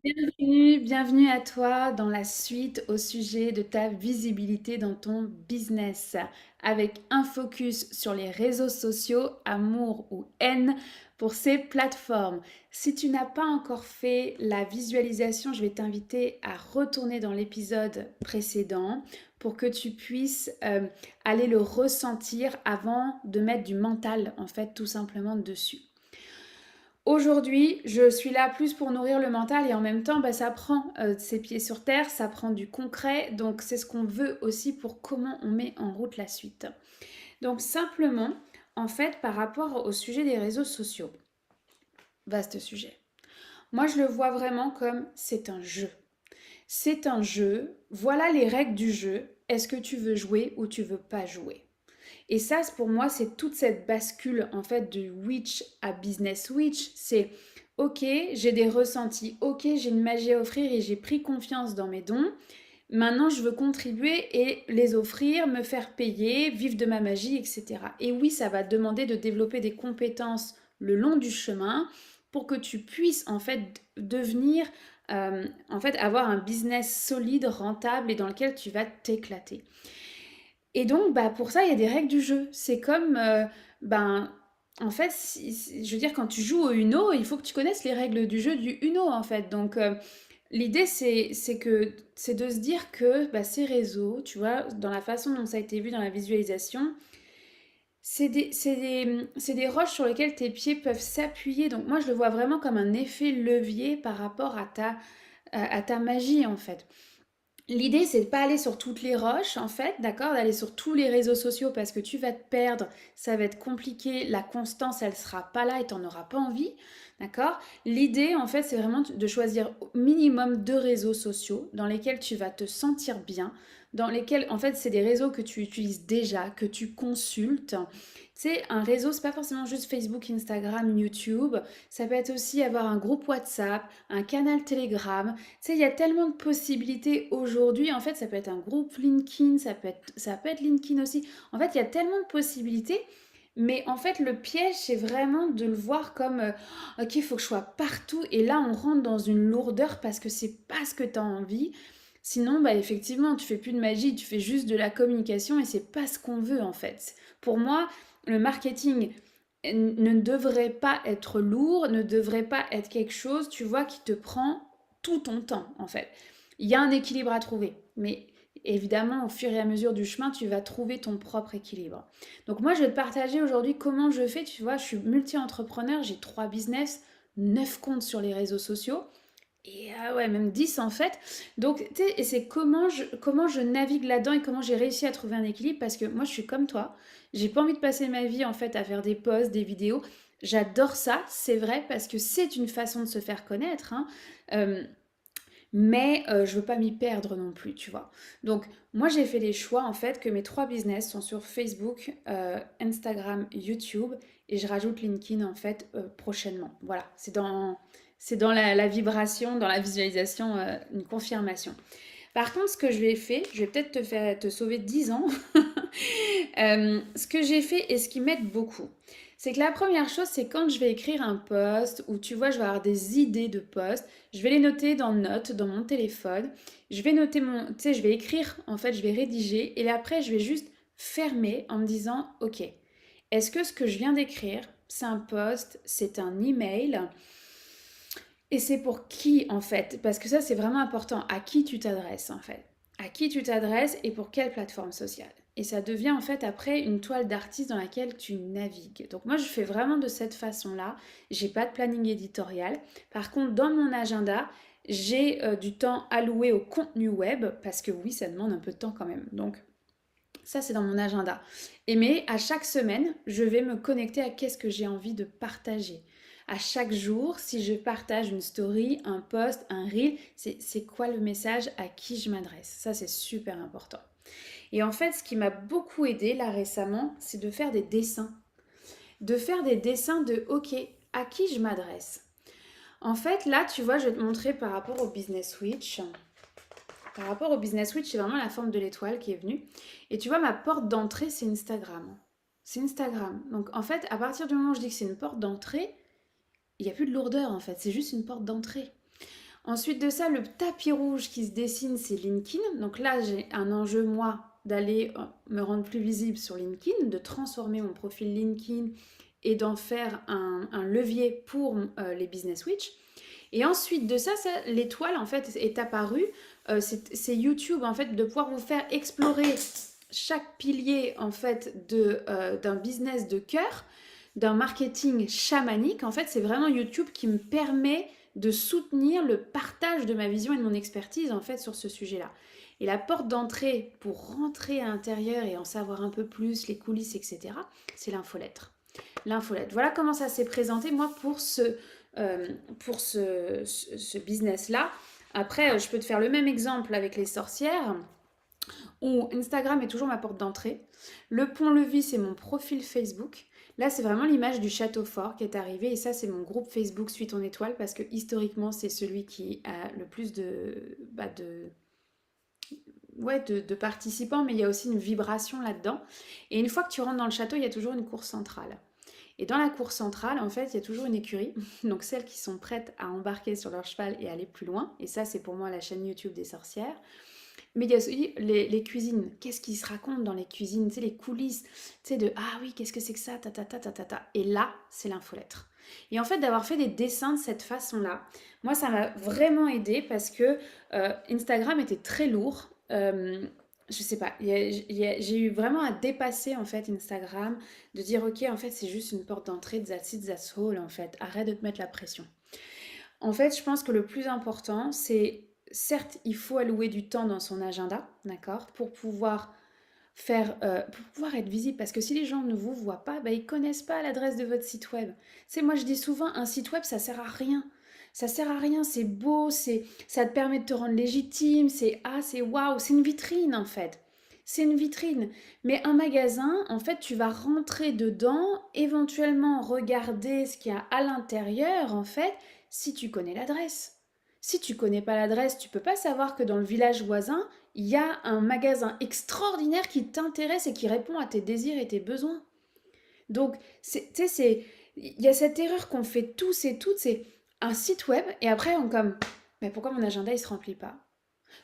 Bienvenue à toi dans la suite au sujet de ta visibilité dans ton business, avec un focus sur les réseaux sociaux, amour ou haine pour ces plateformes. Si tu n'as pas encore fait la visualisation, je vais t'inviter à retourner dans l'épisode précédent pour que tu puisses aller le ressentir avant de mettre du mental, en fait, tout simplement dessus. Aujourd'hui, je suis là plus pour nourrir le mental et en même temps, bah, ça prend ses pieds sur terre, ça prend du concret. Donc, c'est ce qu'on veut aussi pour comment on met en route la suite. Donc, simplement, en fait, par rapport au sujet des réseaux sociaux, vaste sujet. Moi, je le vois vraiment comme c'est un jeu. C'est un jeu, voilà les règles du jeu. Est-ce que tu veux jouer ou tu veux pas jouer? Et ça, pour moi, c'est toute cette bascule en fait de witch à business witch. C'est ok, j'ai des ressentis, ok, j'ai une magie à offrir et j'ai pris confiance dans mes dons. Maintenant, je veux contribuer et les offrir, me faire payer, vivre de ma magie, etc. Et oui, ça va demander de développer des compétences le long du chemin pour que tu puisses en fait devenir, en fait, avoir un business solide, rentable et dans lequel tu vas t'éclater. Et donc, bah, pour ça, il y a des règles du jeu. C'est comme, ben, en fait, je veux dire, quand tu joues au Uno, il faut que tu connaisses les règles du jeu du Uno, en fait. Donc, l'idée, c'est de se dire que bah, ces réseaux, tu vois, dans la façon dont ça a été vu dans la visualisation, c'est des roches sur lesquelles tes pieds peuvent s'appuyer. Donc, moi, je le vois vraiment comme un effet levier par rapport à ta magie, en fait. L'idée, c'est de pas aller sur toutes les roches, en fait, d'accord? D'aller sur tous les réseaux sociaux parce que tu vas te perdre, ça va être compliqué, la constance, elle sera pas là et t'en auras pas envie, d'accord? L'idée, en fait, c'est vraiment de choisir au minimum deux réseaux sociaux dans lesquels tu vas te sentir bien, dans lesquels, en fait, c'est des réseaux que tu utilises déjà, que tu consultes. Tu sais, un réseau, c'est pas forcément juste Facebook, Instagram, YouTube. Ça peut être aussi avoir un groupe WhatsApp, un canal Telegram. Tu sais, il y a tellement de possibilités aujourd'hui. En fait, ça peut être un groupe LinkedIn, ça peut être LinkedIn aussi. En fait, il y a tellement de possibilités. Mais en fait, le piège, c'est vraiment de le voir comme ok, il faut que je sois partout. Et là, on rentre dans une lourdeur parce que c'est pas ce que tu as envie. Sinon, bah, effectivement, tu fais plus de magie, tu fais juste de la communication et c'est pas ce qu'on veut en fait. Pour moi, le marketing ne devrait pas être lourd, ne devrait pas être quelque chose, tu vois, qui te prend tout ton temps, en fait. Il y a un équilibre à trouver, mais évidemment, au fur et à mesure du chemin, tu vas trouver ton propre équilibre. Donc moi, je vais te partager aujourd'hui comment je fais. Tu vois, je suis multi-entrepreneur, j'ai 3 business, 9 comptes sur les réseaux sociaux. Et ah ouais, même 10 en fait. Donc, tu sais, et c'est comment je navigue là-dedans et comment j'ai réussi à trouver un équilibre parce que moi, je suis comme toi. J'ai pas envie de passer ma vie en fait à faire des posts, des vidéos. J'adore ça, c'est vrai, parce que c'est une façon de se faire connaître, hein. Euh, mais je veux pas m'y perdre non plus, tu vois. Donc, moi, j'ai fait les choix en fait que mes 3 business sont sur Facebook, Instagram, YouTube et je rajoute LinkedIn en fait prochainement. Voilà, c'est dans la vibration, dans la visualisation, une confirmation. Par contre, ce que je vais faire, je vais peut-être te sauver 10 ans. Ce que j'ai fait et ce qui m'aide beaucoup, c'est que la première chose, c'est quand je vais écrire un post ou tu vois, je vais avoir des idées de post, je vais les noter dans Notes, dans mon téléphone. Je vais noter tu sais, je vais écrire, en fait, je vais rédiger et après, je vais juste fermer en me disant, ok, est-ce que ce que je viens d'écrire, c'est un post, c'est un email et c'est pour qui en fait? Parce que ça, c'est vraiment important. À qui tu t'adresses en fait? À qui tu t'adresses et pour quelle plateforme sociale? Et ça devient en fait après une toile d'artiste dans laquelle tu navigues. Donc moi, je fais vraiment de cette façon-là. J'ai pas de planning éditorial. Par contre, dans mon agenda, j'ai du temps alloué au contenu web parce que oui, ça demande un peu de temps quand même. Donc ça, c'est dans mon agenda. Et mais à chaque semaine, je vais me connecter à qu'est-ce que j'ai envie de partager. À chaque jour, si je partage une story, un post, un reel, c'est quoi le message à qui je m'adresse. Ça, c'est super important. Et en fait, ce qui m'a beaucoup aidé là récemment, c'est de faire des dessins. De faire des dessins de OK, à qui je m'adresse. En fait, là, tu vois, je vais te montrer par rapport au Business Switch. Par rapport au Business Switch, c'est vraiment la forme de l'étoile qui est venue. Et tu vois, ma porte d'entrée, c'est Instagram. C'est Instagram. Donc en fait, à partir du moment où je dis que c'est une porte d'entrée, il n'y a plus de lourdeur en fait. C'est juste une porte d'entrée. Ensuite de ça, le tapis rouge qui se dessine, c'est LinkedIn. Donc là, j'ai un enjeu, moi, d'aller me rendre plus visible sur LinkedIn, de transformer mon profil LinkedIn et d'en faire un levier pour les Business Witch. Et ensuite de ça, l'étoile, en fait, est apparue. C'est YouTube, en fait, de pouvoir vous faire explorer chaque pilier, en fait, d'un business de cœur, d'un marketing chamanique. En fait, c'est vraiment YouTube qui me permet de soutenir le partage de ma vision et de mon expertise, en fait, sur ce sujet-là. Et la porte d'entrée pour rentrer à l'intérieur et en savoir un peu plus, les coulisses, etc., c'est l'infolettre. L'infolette. Voilà comment ça s'est présenté, moi, pour ce business-là. Après, je peux te faire le même exemple avec les sorcières, où Instagram est toujours ma porte d'entrée. Le pont-levis, c'est mon profil Facebook. Là, c'est vraiment l'image du château fort qui est arrivée. Et ça, c'est mon groupe Facebook Suis ton étoile, parce que historiquement, c'est celui qui a le plus de participants, mais il y a aussi une vibration là-dedans. Et une fois que tu rentres dans le château, il y a toujours une cour centrale. Et dans la cour centrale, en fait, il y a toujours une écurie. Donc celles qui sont prêtes à embarquer sur leur cheval et aller plus loin. Et ça, c'est pour moi la chaîne YouTube des sorcières. Mais il y a aussi les cuisines. Qu'est-ce qui se raconte dans les cuisines? Tu sais, les coulisses. Tu sais, ah oui, qu'est-ce que c'est que ça? Ta, ta, ta, ta, ta, ta. Et là, c'est l'infolettre. Et en fait, d'avoir fait des dessins de cette façon-là, moi, ça m'a vraiment aidé parce que Instagram était très lourd. Je sais pas, j'ai eu vraiment à dépasser en fait Instagram, de dire ok, en fait, c'est juste une porte d'entrée, that's it, that's all, en fait. Arrête de te mettre la pression. En fait, je pense que le plus important, c'est, certes, il faut allouer du temps dans son agenda, d'accord, pour pouvoir être visible. Parce que si les gens ne vous voient pas, bah, ils connaissent pas l'adresse de votre site web. C'est moi, je dis souvent, un site web, ça sert à rien. Ça sert à rien, c'est beau, ça te permet de te rendre légitime, c'est waouh, c'est une vitrine en fait. C'est une vitrine. Mais un magasin, en fait, tu vas rentrer dedans, éventuellement regarder ce qu'il y a à l'intérieur, en fait, si tu connais l'adresse. Si tu connais pas l'adresse, tu peux pas savoir que dans le village voisin, il y a un magasin extraordinaire qui t'intéresse et qui répond à tes désirs et tes besoins. Donc, tu sais, il y a cette erreur qu'on fait tous et toutes, c'est un site web et après on comme, mais pourquoi mon agenda il se remplit pas?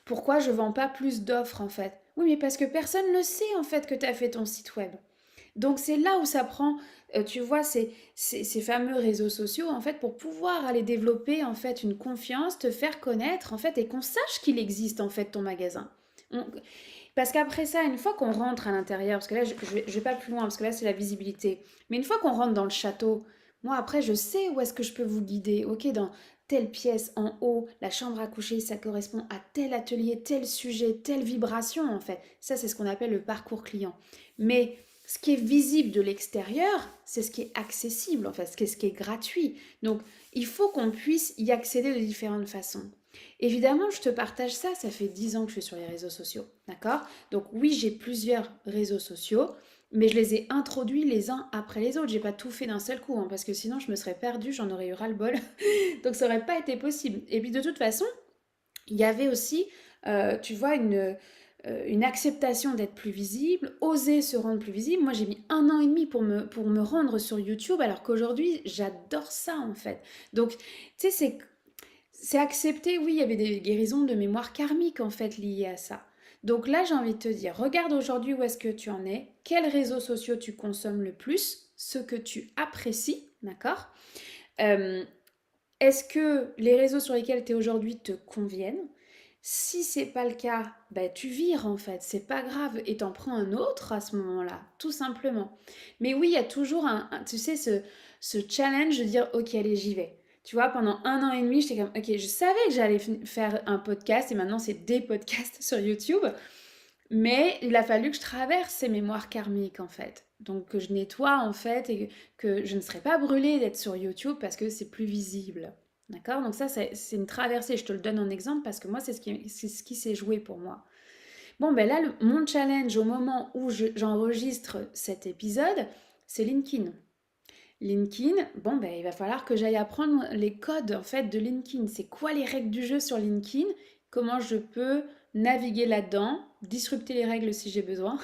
Pourquoi je vends pas plus d'offres en fait? Oui, mais parce que personne ne sait en fait que tu as fait ton site web. Donc c'est là où ça prend, tu vois, ces fameux réseaux sociaux, en fait, pour pouvoir aller développer, en fait, une confiance, te faire connaître, en fait, et qu'on sache qu'il existe, en fait, ton magasin. On- Parce qu'après ça, une fois qu'on rentre à l'intérieur, parce que là, je vais pas plus loin, parce que là, c'est la visibilité, mais une fois qu'on rentre dans le château, moi, après, je sais où est-ce que je peux vous guider. Ok, dans telle pièce en haut, la chambre à coucher, ça correspond à tel atelier, tel sujet, telle vibration, en fait. Ça, c'est ce qu'on appelle le parcours client. Mais ce qui est visible de l'extérieur, c'est ce qui est accessible, en fait, ce qui est gratuit. Donc, il faut qu'on puisse y accéder de différentes façons. Évidemment, je te partage ça, ça fait 10 ans que je suis sur les réseaux sociaux, d'accord? Donc oui, j'ai plusieurs réseaux sociaux, mais je les ai introduits les uns après les autres. J'ai pas tout fait d'un seul coup, hein, parce que sinon je me serais perdue, j'en aurais eu ras-le-bol. Donc ça aurait pas été possible. Et puis de toute façon, il y avait aussi, tu vois, une acceptation d'être plus visible, oser se rendre plus visible. Moi, j'ai mis 1 an et demi pour me rendre sur YouTube, alors qu'aujourd'hui, j'adore ça, en fait. Donc, tu sais, c'est accepter, oui, il y avait des guérisons de mémoire karmique, en fait, liées à ça. Donc là, j'ai envie de te dire, regarde aujourd'hui où est-ce que tu en es, quels réseaux sociaux tu consommes le plus, ce que tu apprécies, d'accord? Euh, Est-ce que les réseaux sur lesquels tu es aujourd'hui te conviennent? Si c'est pas le cas, bah, tu vires en fait, c'est pas grave et t'en prends un autre à ce moment-là, tout simplement. Mais oui, il y a toujours tu sais, ce challenge de dire ok, allez, j'y vais. Tu vois, pendant 1 an et demi, j'étais comme ok, je savais que j'allais faire un podcast et maintenant c'est des podcasts sur YouTube, mais il a fallu que je traverse ces mémoires karmiques en fait. Donc que je nettoie en fait et que je ne serai pas brûlée d'être sur YouTube parce que c'est plus visible. D'accord? Donc ça, c'est une traversée. Je te le donne en exemple parce que moi, c'est ce qui s'est joué pour moi. Bon, ben là, mon challenge au moment où j'enregistre cet épisode, c'est LinkedIn. LinkedIn, bon, ben, il va falloir que j'aille apprendre les codes en fait de LinkedIn. C'est quoi les règles du jeu sur LinkedIn? Comment je peux naviguer là-dedans, disrupter les règles si j'ai besoin,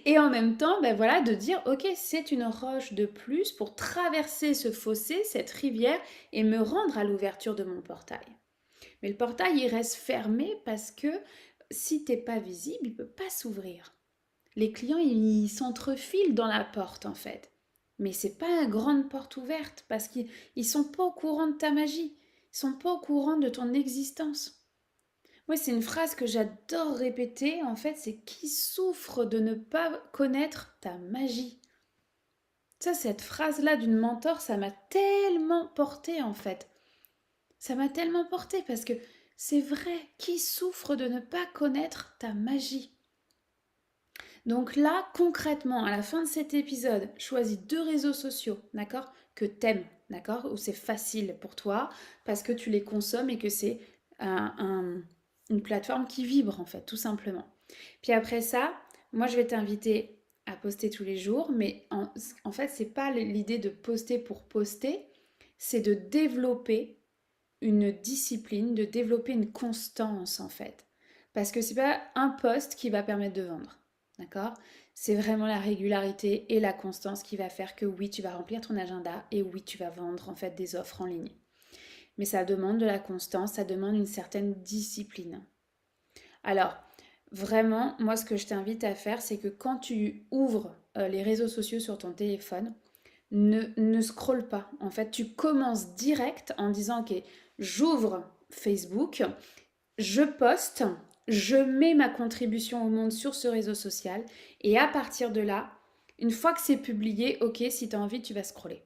et en même temps, ben voilà, de dire ok, c'est une roche de plus pour traverser ce fossé, cette rivière, et me rendre à l'ouverture de mon portail. Mais le portail, il reste fermé parce que si t'es pas visible, il peut pas s'ouvrir. Les clients, ils s'entrefilent dans la porte en fait. Mais c'est pas une grande porte ouverte parce qu'ils sont pas au courant de ta magie. Ils sont pas au courant de ton existence. Moi, c'est une phrase que j'adore répéter en fait, c'est qui souffre de ne pas connaître ta magie. Ça, cette phrase-là d'une mentor, ça m'a tellement porté en fait. Ça m'a tellement porté parce que c'est vrai, qui souffre de ne pas connaître ta magie. Donc là, concrètement, à la fin de cet épisode, choisis 2 réseaux sociaux, d'accord, que t'aimes, d'accord, où c'est facile pour toi parce que tu les consommes et que c'est une plateforme qui vibre en fait, tout simplement. Puis après ça, moi je vais t'inviter à poster tous les jours, mais en fait, c'est pas l'idée de poster pour poster, c'est de développer une discipline, de développer une constance en fait. Parce que c'est pas un post qui va permettre de vendre. D'accord? C'est vraiment la régularité et la constance qui va faire que oui, tu vas remplir ton agenda et oui, tu vas vendre en fait des offres en ligne. Mais ça demande de la constance, ça demande une certaine discipline. Alors, vraiment, moi ce que je t'invite à faire, c'est que quand tu ouvres les réseaux sociaux sur ton téléphone, ne scrolle pas. En fait, tu commences direct en disant, ok, j'ouvre Facebook, je poste, je mets ma contribution au monde sur ce réseau social, et à partir de là, une fois que c'est publié, ok, si tu as envie, tu vas scroller.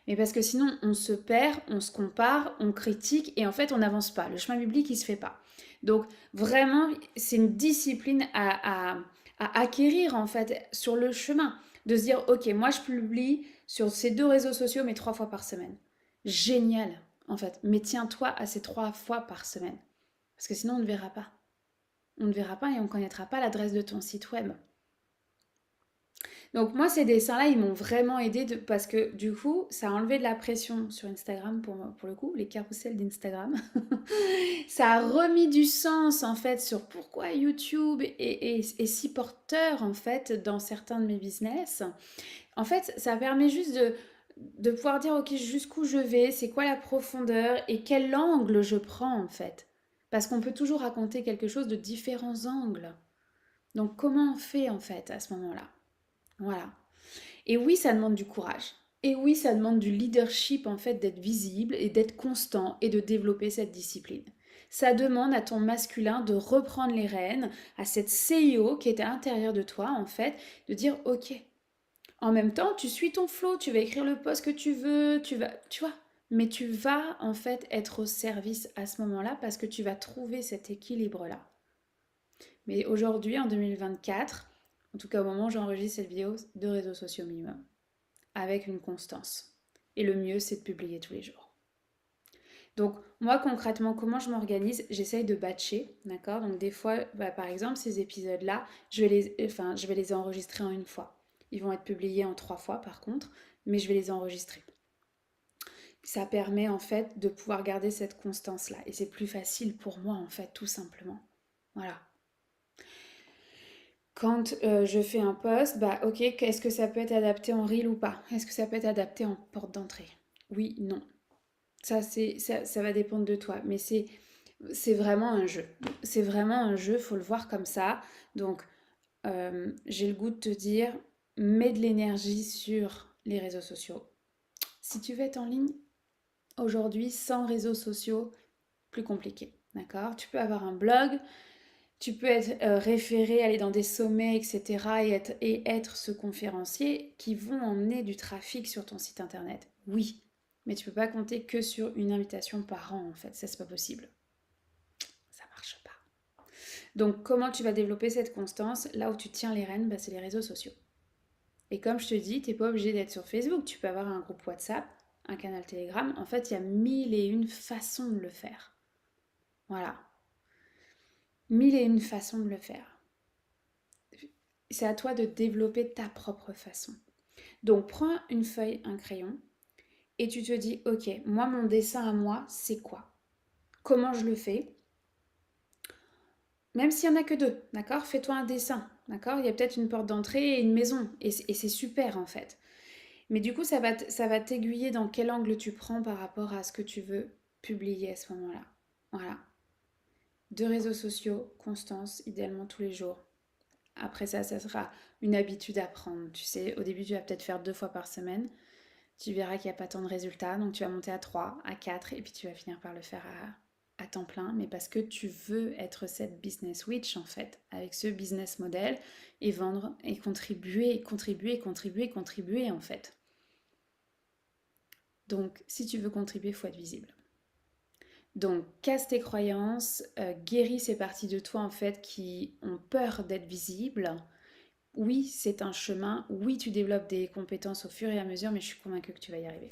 Mais parce que sinon, on se perd, on se compare, on critique, et en fait, on n'avance pas. Le chemin biblique, il ne se fait pas. Donc, vraiment, c'est une discipline à acquérir, en fait, sur le chemin. De se dire, ok, moi, je publie sur ces 2 réseaux sociaux, mais 3 fois par semaine. Génial, en fait. Mais tiens-toi à ces 3 fois par semaine. Parce que sinon, on ne verra pas. On ne verra pas et on ne connaîtra pas l'adresse de ton site web. Donc moi, ces dessins-là, ils m'ont vraiment aidé parce que du coup, ça a enlevé de la pression sur Instagram pour le coup, les carousels d'Instagram. Ça a remis du sens en fait sur pourquoi YouTube est si porteur en fait dans certains de mes business. En fait, ça permet juste de pouvoir dire ok jusqu'où je vais, c'est quoi la profondeur et quel angle je prends en fait. Parce qu'on peut toujours raconter quelque chose de différents angles. Donc comment on fait en fait à ce moment-là? Voilà. Et oui, ça demande du courage. Et oui, ça demande du leadership, en fait, d'être visible et d'être constant et de développer cette discipline. Ça demande à ton masculin de reprendre les rênes, à cette CEO qui est à l'intérieur de toi, en fait, de dire ok. En même temps, tu suis ton flow, tu vas écrire le post que tu veux, tu vois. Mais tu vas, en fait, être au service à ce moment-là parce que tu vas trouver cet équilibre-là. Mais aujourd'hui, en 2024, en tout cas au moment où j'enregistre cette vidéo, 2 réseaux sociaux minimum avec une constance. Et le mieux, c'est de publier tous les jours. Donc, moi, concrètement, comment je m'organise? J'essaye de batcher, d'accord? Donc, des fois, par exemple, ces épisodes-là, je vais les enregistrer en une fois. Ils vont être publiés en 3 fois, par contre, mais je vais les enregistrer. Ça permet, en fait, de pouvoir garder cette constance-là. Et c'est plus facile pour moi, en fait, tout simplement. Voilà. Quand je fais un post, bah ok, est-ce que ça peut être adapté en reel ou pas? Est-ce que ça peut être adapté en porte d'entrée? Oui, non. Ça va dépendre de toi, mais c'est vraiment un jeu. C'est vraiment un jeu, faut le voir comme ça. Donc, j'ai le goût de te dire, mets de l'énergie sur les réseaux sociaux. Si tu veux être en ligne, aujourd'hui, sans réseaux sociaux, plus compliqué. D'accord? Tu peux avoir un blog, tu peux être référé, aller dans des sommets, etc. Et être ce conférencier qui vont emmener du trafic sur ton site internet. Oui, mais tu peux pas compter que sur une invitation par an en fait. Ça, c'est pas possible. Ça marche pas. Donc, comment tu vas développer cette constance? Là où tu tiens les rênes, bah, c'est les réseaux sociaux. Et comme je te dis, t'es pas obligé d'être sur Facebook. Tu peux avoir un groupe WhatsApp, un canal Telegram. En fait, il y a 1001 façons de le faire. Voilà. 1001 façons de le faire. C'est à toi de développer ta propre façon. Donc prends une feuille, un crayon et tu te dis ok, moi mon dessin à moi c'est quoi? Comment je le fais? Même s'il n'y en a que 2, d'accord? Fais-toi un dessin, d'accord? Il y a peut-être une porte d'entrée et une maison et c'est super en fait. Mais du coup ça va t'aiguiller dans quel angle tu prends par rapport à ce que tu veux publier à ce moment-là. Voilà. 2 réseaux sociaux, constance, idéalement tous les jours. Après ça, ça sera une habitude à prendre. Tu sais, au début, tu vas peut-être faire 2 fois par semaine. Tu verras qu'il n'y a pas tant de résultats, donc tu vas monter à 3, à 4, et puis tu vas finir par le faire à temps plein, mais parce que tu veux être cette business witch en fait, avec ce business model, et vendre, et contribuer, contribuer, contribuer, contribuer en fait. Donc si tu veux contribuer, il faut être visible. Donc casse tes croyances, guéris ces parties de toi en fait qui ont peur d'être visibles. Oui, c'est un chemin, oui, tu développes des compétences au fur et à mesure, mais je suis convaincue que tu vas y arriver.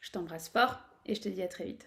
Je t'embrasse fort et je te dis à très vite.